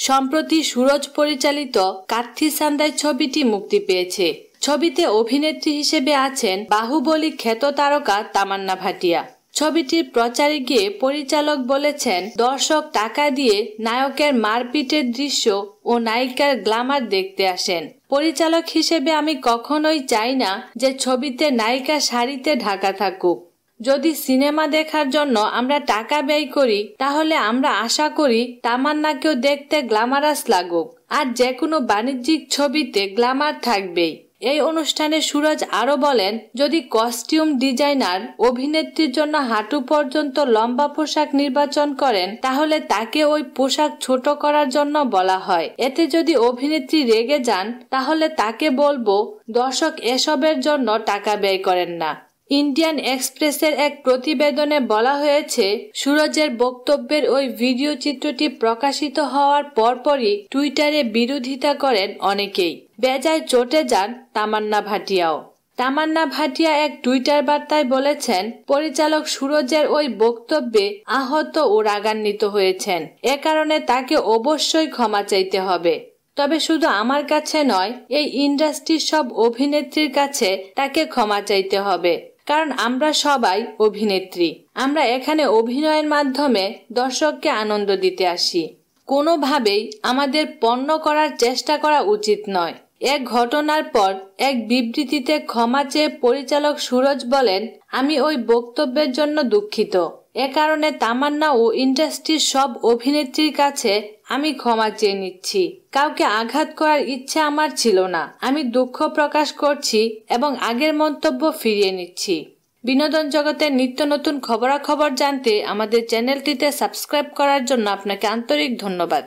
সম্প্রতি সুরজ পরিচালিত কার্থি সান্দাই ছবিটি মুক্তি পেয়েছে। ছবিতে অভিনেত্রী হিসেবে আছেন বাহুবলী খ্যাত তারকা তামান্না ভাটিয়া। ছবিটির প্রচারে গিয়ে পরিচালক বলেছেন, দর্শক টাকা দিয়ে নায়কের মারপিটের দৃশ্য ও নায়িকার গ্ল্যামার দেখতে আসেন। পরিচালক হিসেবে আমি কখনোই চাই না যে ছবিতে নায়িকা শাড়িতে ঢাকা থাকুক। যদি সিনেমা দেখার জন্য আমরা টাকা ব্যয় করি, তাহলে আমরা আশা করি তামান্নাকেও দেখতে গ্ল্যামারাস লাগুক। আর যে কোনো বাণিজ্যিক ছবিতে গ্ল্যামার থাকবেই। এই অনুষ্ঠানে সুরজ আরো বলেন, যদি কস্টিউম ডিজাইনার অভিনেত্রীর জন্য হাঁটু পর্যন্ত লম্বা পোশাক নির্বাচন করেন, তাহলে তাকে ওই পোশাক ছোট করার জন্য বলা হয়। এতে যদি অভিনেত্রী রেগে যান, তাহলে তাকে বলবো, দর্শক এসবের জন্য টাকা ব্যয় করেন না। ইন্ডিয়ান এক্সপ্রেসের এক প্রতিবেদনে বলা হয়েছে, সুরজের বক্তব্যের ওই ভিডিও চিত্রটি প্রকাশিত হওয়ার পরপরই টুইটারে বিরোধিতা করেন অনেকেই। বেজায় চটে যান তামান্না ভাটিয়াও। তামান্না ভাটিয়া এক টুইটার বার্তায় বলেছেন, পরিচালক সুরজের ওই বক্তব্যে আহত ও রাগান্বিত হয়েছেন। এ কারণে তাকে অবশ্যই ক্ষমা চাইতে হবে। তবে শুধু আমার কাছে নয়, এই ইন্ডাস্ট্রির সব অভিনেত্রীর কাছে তাকে ক্ষমা চাইতে হবে। কারণ আমরা সবাই অভিনেত্রী। আমরা এখানে অভিনয়ের মাধ্যমে দর্শককে আনন্দ দিতে আসি। কোনোভাবেই আমাদের পণ্য করার চেষ্টা করা উচিত নয়। এক ঘটনার পর এক বিবৃতিতে ক্ষমা চেয়ে পরিচালক সুরজ বলেন, আমি ওই বক্তব্যের জন্য দুঃখিত। এ কারণে তামান্না ও ইন্ডাস্ট্রির সব অভিনেত্রীর কাছে আমি ক্ষমা চেয়ে নিচ্ছি। কাউকে আঘাত করার ইচ্ছে আমার ছিল না। আমি দুঃখ প্রকাশ করছি এবং আগের মন্তব্য ফিরিয়ে নিচ্ছি। বিনোদন জগতের নিত্য নতুন খবরাখবর জানতে আমাদের চ্যানেলটিতে সাবস্ক্রাইব করার জন্য আপনাকে আন্তরিক ধন্যবাদ।